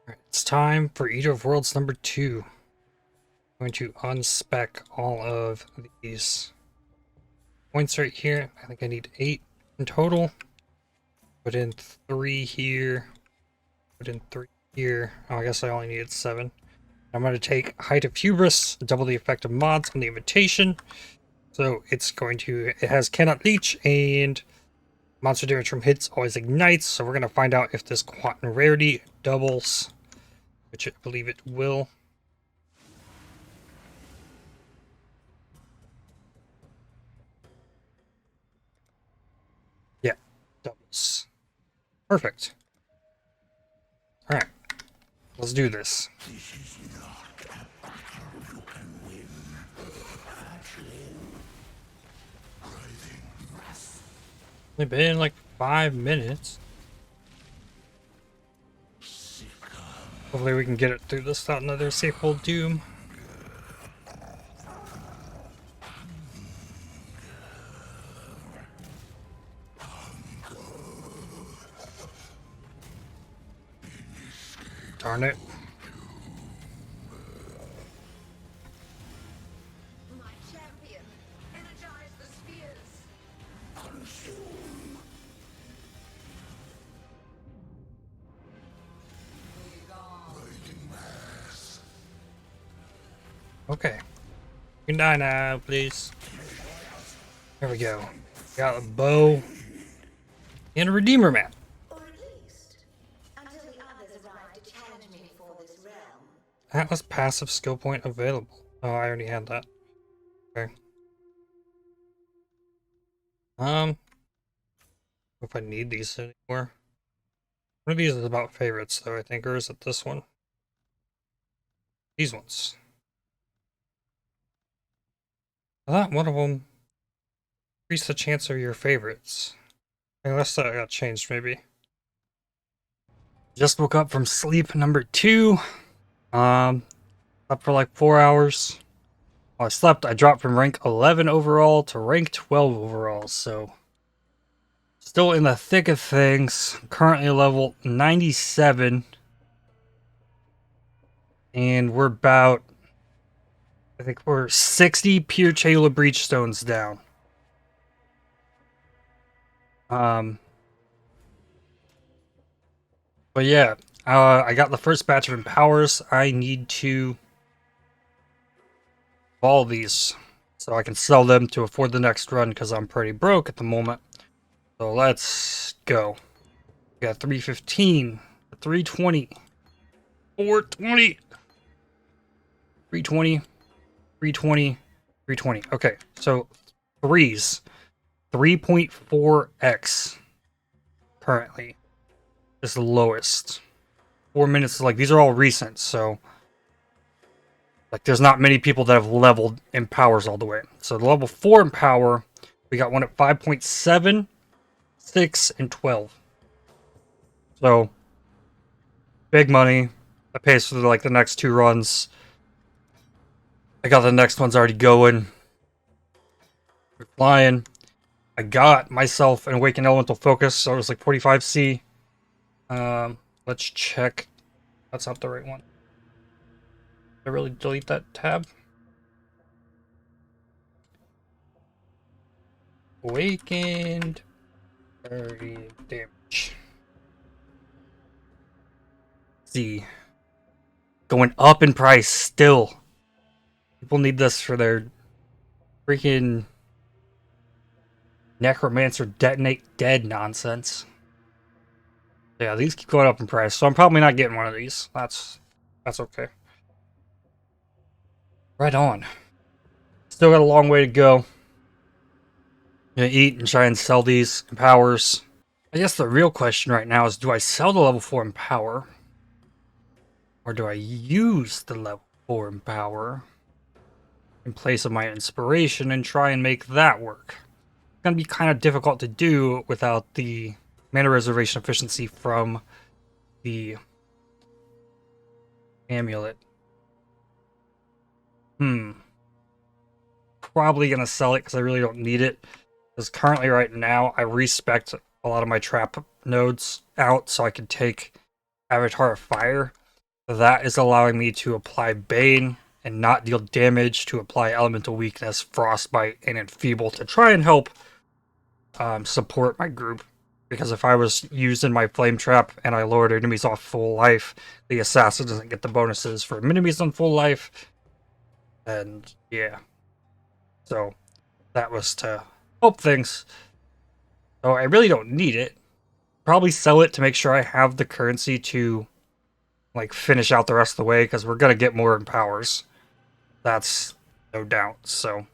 Alright, it's time for Eater of Worlds number 2. I'm going to unspec all of these points right here. I think I need 8 in total. Put in 3 here. Put in 3 here. Oh, I guess I only needed 7. I'm going to take Height of Hubris, double the effect of mods on the invitation. So it has cannot leech, and monster damage from hits always ignites. So we're going to find out if this quantum rarity doubles, which I believe it will. Yeah, doubles. Perfect. Alright, let's do this. Only been like 5 minutes. Hopefully we can get it through this without another safe old doom. Darn it. My champion, energize the spheres. Okay. You can die now, please. There we go. Got a bow and a Redeemer map. Or at least, until the others arrive to challenge me for this realm. Atlas passive skill point available. Oh, I already had that. Okay. If I need these anymore. One of these is about favorites, though, I think, or is it this one? These ones. I thought one of them increase the chance of your favorites. Unless that got changed, maybe. Just woke up from sleep number 2. Up for like 4 hours. While I slept, I dropped from rank 11 overall to rank 12 overall, so still in the thick of things. Currently level 97. And we're about, I think we're 60 pure Chayula breachstones down. But yeah, I got the first batch of empowers. I need to all these so I can sell them to afford the next run because I'm pretty broke at the moment. So let's go. We got 315, 320, 420, 320, 320, 320. Okay, so threes, 3.4x currently is the lowest. 4 minutes, like these are all recent, so like there's not many people that have leveled in powers all the way. So the level 4 in power, we got one at 5.7, 6, and 12. So big money. That pays for like the next 2 runs. I got the next ones already going. We're flying. I got myself an Awakened Elemental Focus, so it was like 45C. Let's check. That's not the right one. Did I really delete that tab? Awakened 30 damage. See. Going up in price still. People need this for their freaking Necromancer Detonate Dead nonsense. Yeah, these keep going up in price, so I'm probably not getting one of these. That's okay. Right on. Still got a long way to go. Gonna eat and try and sell these empowers. I guess the real question right now is, do I sell the level 4 empower? Or do I use the level 4 empower in place of my inspiration and try and make that work? It's gonna be kind of difficult to do without the mana reservation efficiency from the amulet. Probably gonna sell it because I really don't need it. Because currently, right now, I respect a lot of my trap nodes out so I can take Avatar of Fire. That is allowing me to apply Bane and not deal damage, to apply Elemental Weakness, Frostbite, and Enfeeble to try and help support my group. Because if I was using my Flame Trap and I lowered enemies off full life, the Assassin doesn't get the bonuses for enemies on full life. And yeah. So that was to help things. So I really don't need it. Probably sell it to make sure I have the currency to like finish out the rest of the way, because we're gonna get more empowers. That's no doubt. So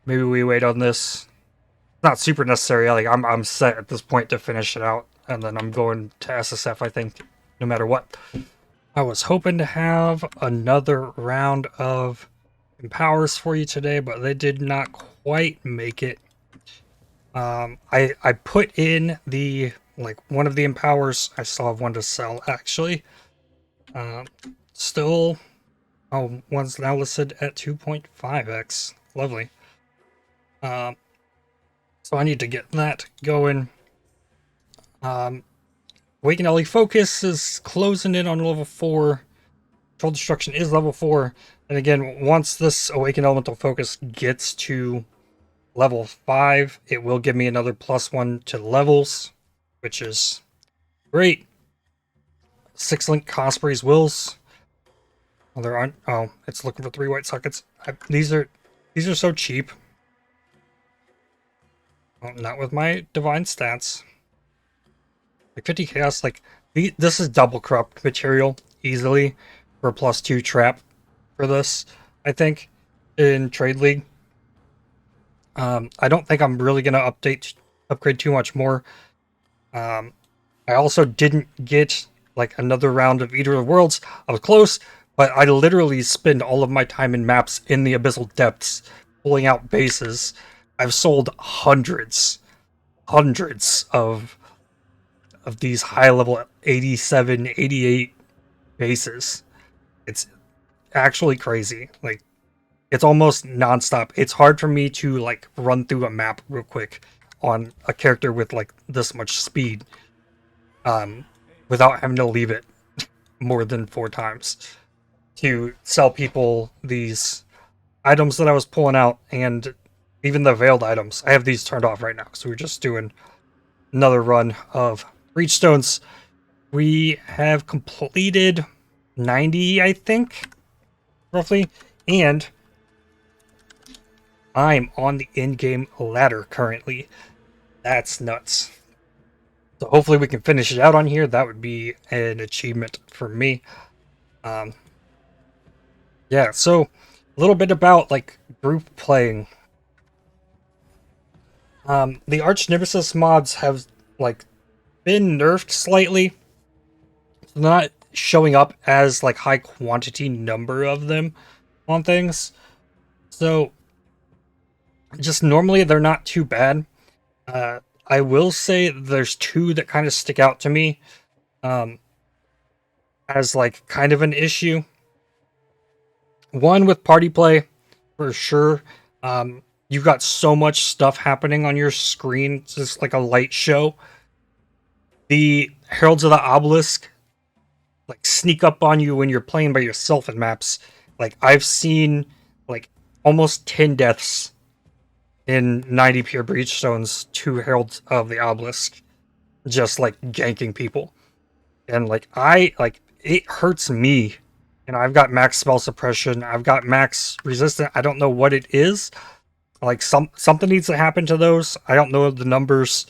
maybe we wait on this. Not super necessary. Like I'm set at this point to finish it out, and then I'm going to SSF, I think, no matter what. I was hoping to have another round of empowers for you today, but they did not quite make it. I put in the like one of the empowers. I still have one to sell actually. Still, oh, one's now listed at 2.5x. Lovely. So I need to get that going. Awakened Ellie Focus is closing in on level 4. Control Destruction is level 4. And again, once this Awakened Elemental Focus gets to level 5, it will give me another +1 to levels, which is great. 6-link Cosprey's Wills. Oh, there aren't. Oh, it's looking for 3 white sockets. These are so cheap. Well, not with my divine stats. Like 50 chaos, like this is double corrupt material easily for +2 trap for this, I think, in Trade League. I don't think I'm really gonna upgrade too much more. I also didn't get like another round of Eater of Worlds. I was close, but I literally spend all of my time in maps in the Abyssal Depths, pulling out bases. I've sold hundreds of these high level 87, 88 bases. It's actually crazy. Like, it's almost nonstop. It's hard for me to like run through a map real quick on a character with like this much speed, without having to leave it more than 4 times to sell people these items that I was pulling out, and even the veiled items. I have these turned off right now, so we're just doing another run of breachstones. We have completed 90, I think, roughly, and I'm on the in-game ladder currently. That's nuts. So hopefully we can finish it out on here. That would be an achievement for me. Yeah, so a little bit about like group playing. The Archnemesis mods have like been nerfed slightly. They're not showing up as like high quantity number of them on things. So just normally they're not too bad. I will say there's 2 that kind of stick out to me as like kind of an issue. One with party play, for sure. You've got so much stuff happening on your screen. It's just like a light show. The Heralds of the Obelisk like sneak up on you when you're playing by yourself in maps. Like, I've seen like almost 10 deaths in 90 pure breachstones to Heralds of the Obelisk, just like ganking people. And like it hurts me. And I've got max spell suppression, I've got max resistance. I don't know what it is. Like something needs to happen to those. I don't know the numbers,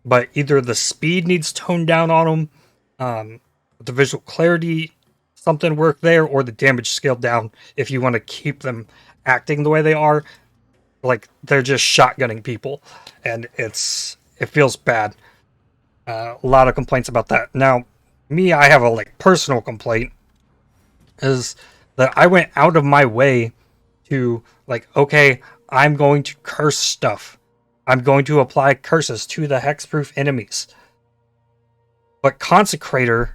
but either the speed needs toned down on them, the visual clarity, something work there, or the damage scaled down if you want to keep them acting the way they are. Like, they're just shotgunning people, and it feels bad. A lot of complaints about that. Now, me, I have a like personal complaint, is that I went out of my way to like, okay, I'm going to curse stuff. I'm going to apply curses to the hexproof enemies. But Consecrator,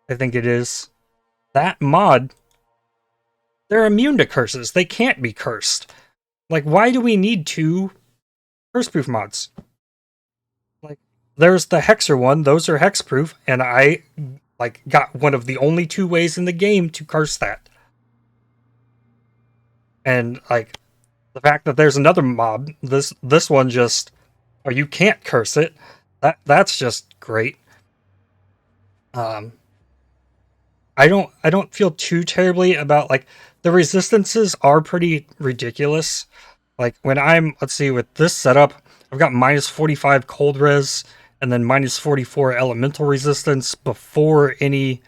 I think it is, that mod, they're immune to curses. They can't be cursed. Like, why do we need 2 curseproof mods? Like, there's the Hexer one, those are hexproof, and I like got one of the only 2 ways in the game to curse that. And like the fact that there's another mob, this one just, or you can't curse it. That's just great. Um, I don't feel too terribly about like the resistances are pretty ridiculous. Like when I'm, let's see, with this setup, I've got minus 45 cold res and then minus 44 elemental resistance before any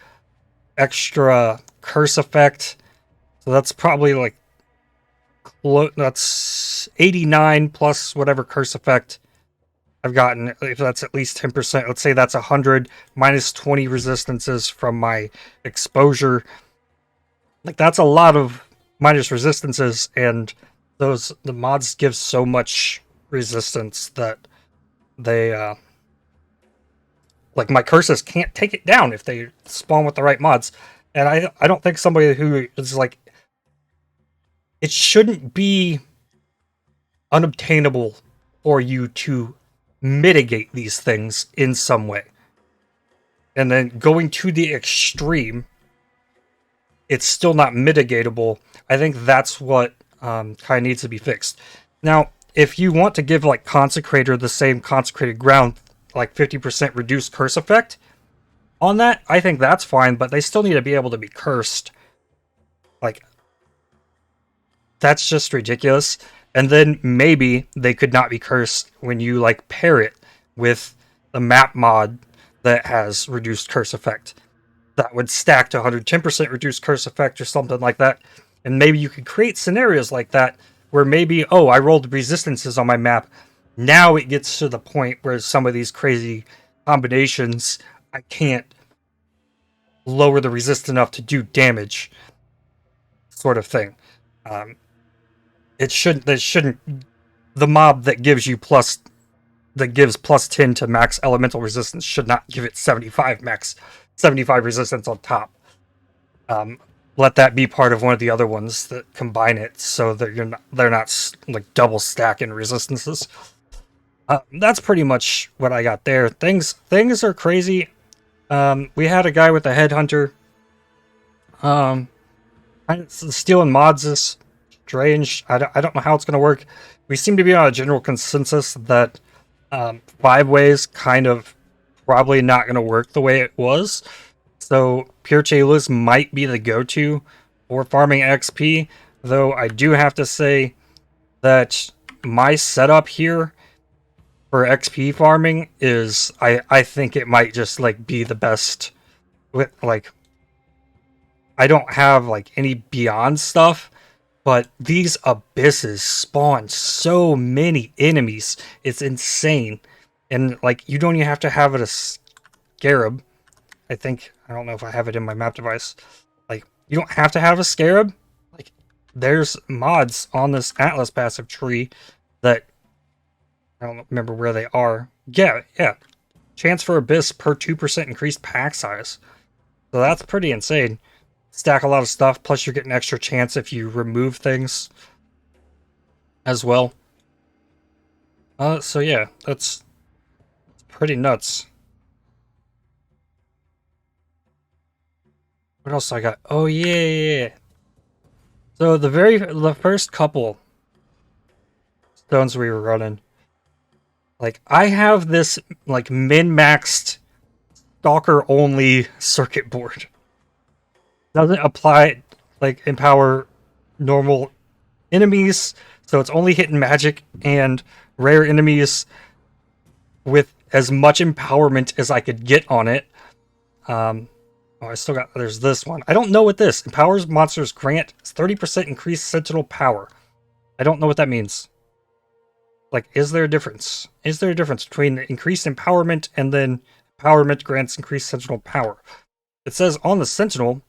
extra curse effect. So that's probably like that's 89 plus whatever curse effect I've gotten. If that's at least 10%, let's say that's 100 minus 20 resistances from my exposure. Like that's a lot of minus resistances, and the mods give so much resistance that they like my curses can't take it down if they spawn with the right mods. And I don't think somebody who is like, it shouldn't be unobtainable for you to mitigate these things in some way. And then going to the extreme, it's still not mitigatable. I think that's what kind of needs to be fixed. Now, if you want to give like Consecrator the same Consecrated Ground, like 50% reduced curse effect on that, I think that's fine, but they still need to be able to be cursed. Like, that's just ridiculous. And then maybe they could not be cursed when you like pair it with the map mod that has reduced curse effect. That would stack to 110% reduced curse effect or something like that. And maybe you could create scenarios like that where maybe, oh, I rolled resistances on my map. Now it gets to the point where some of these crazy combinations, I can't lower the resist enough to do damage, sort of thing. It shouldn't. The mob that gives you plus 10 to max elemental resistance should not give it 75 resistance on top. Let that be part of one of the other ones that combine it, so that they're not like double stacking resistances. That's pretty much what I got there. Things are crazy. We had a guy with a headhunter. Stealing mods is strange. I don't know how it's going to work. We seem to be on a general consensus that 5 ways kind of probably not going to work the way it was. So pure Chayulas might be the go-to for farming XP, though I do have to say that my setup here for XP farming is I think it might just like be the best with like I don't have like any beyond stuff, but these abysses spawn so many enemies. It's insane. And like you don't even have to have it a scarab. I don't know if I have it in my map device. Like you don't have to have a scarab. Like there's mods on this Atlas passive tree that I don't remember where they are. Yeah. Chance for abyss per 2% increased pack size. So that's pretty insane. Stack a lot of stuff, plus you're getting extra chance if you remove things as well. So yeah, that's pretty nuts. What else I got? Oh yeah. So the first couple stones we were running, like I have this like min-maxed stalker only circuit board. Doesn't apply like empower normal enemies, so it's only hitting magic and rare enemies with as much empowerment as I could get on it. I still got, there's this one. I don't know what this empowers monsters grant 30% increased sentinel power. I don't know what that means. Like, is there a difference? Is there a difference between increased empowerment and then empowerment grants increased sentinel power? It says on the sentinel,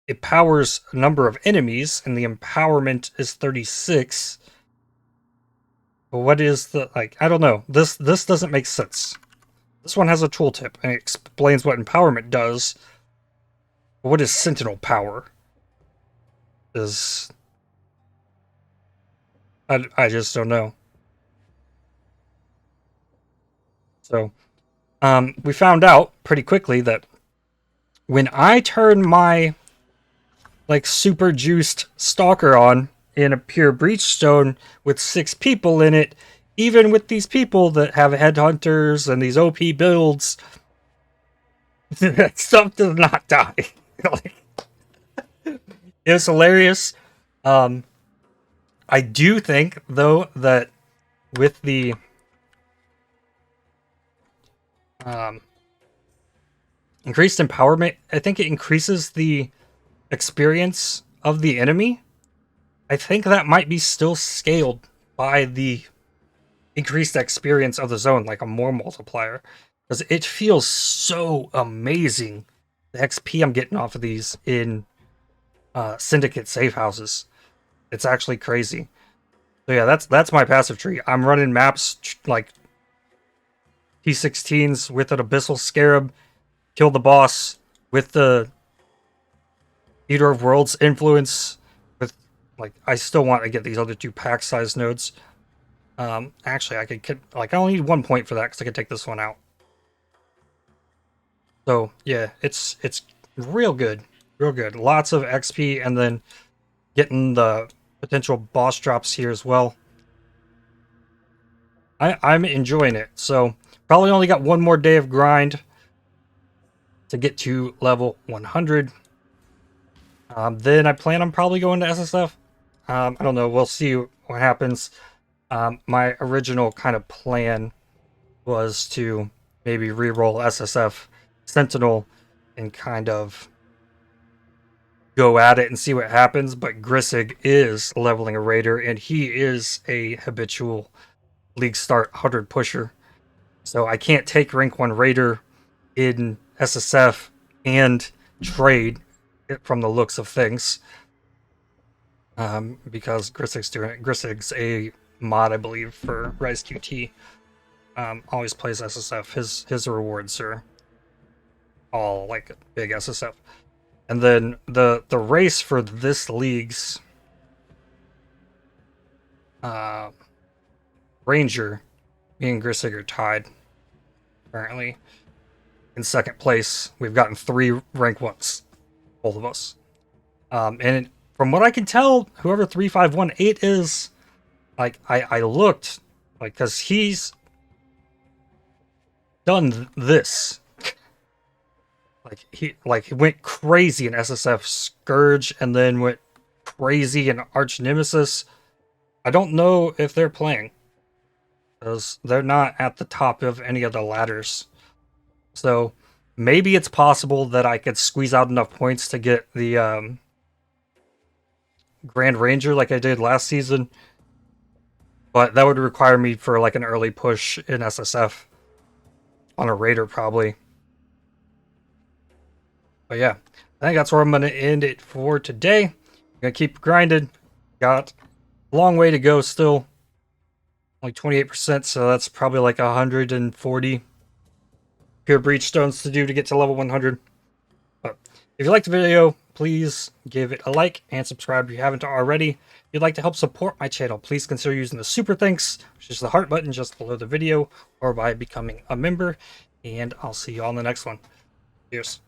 it powers a number of enemies, and the empowerment is 36. But what is the, like, I don't know. This doesn't make sense. This one has a tooltip, and it explains what empowerment does. But what is sentinel power? I just don't know. So, we found out pretty quickly that when I turn my like super juiced stalker on in a pure breachstone with 6 people in it, even with these people that have headhunters and these OP builds, that stuff does not die. Like, it's hilarious. I do think though that with the increased empowerment, I think it increases the experience of the enemy. I think that might be still scaled by the increased experience of the zone, like a more multiplier, because it feels so amazing. The XP I'm getting off of these in syndicate safe houses, it's actually crazy. So yeah, that's my passive tree. I'm running maps like T16s with an Abyssal Scarab, kill the boss with the Eater of Worlds influence. With like, I still want to get these other 2 pack size nodes. Actually, I could like, I only need 1 point for that because I could take this one out. So yeah, it's real good, real good. Lots of XP, and then getting the potential boss drops here as well. I'm enjoying it. So probably only got 1 more day of grind to get to level 100. Then I plan on probably going to SSF. I don't know. We'll see what happens. My original kind of plan was to maybe reroll SSF Sentinel and kind of go at it and see what happens. But Grissig is leveling a raider, and he is a habitual league start 100 pusher. So I can't take rank 1 raider in SSF and trade it from the looks of things. Because Grissig's doing it. Grissig's a mod, I believe, for Rise QT. Always plays SSF. His rewards are all like big SSF. And then the race for this league's Ranger, me and Grissig are tied currently in 2nd place. We've gotten 3 rank 1s, both of us. And from what I can tell, whoever 3518 is, like, I looked, like, because he's done this. He went crazy in SSF Scourge, and then went crazy in Archnemesis. I don't know if they're playing, because they're not at the top of any of the ladders. So maybe it's possible that I could squeeze out enough points to get the Grand Ranger like I did last season. But that would require me for like an early push in SSF on a Raider probably. But yeah, I think that's where I'm going to end it for today. I'm going to keep grinding. Got a long way to go still. Only 28%, so that's probably like 140 pure breachstones to do to get to level 100. But if you liked the video, please give it a like and subscribe if you haven't already. If you'd like to help support my channel, please consider using the super thanks, which is the heart button just below the video, or by becoming a member. And I'll see you all in the next one. Cheers.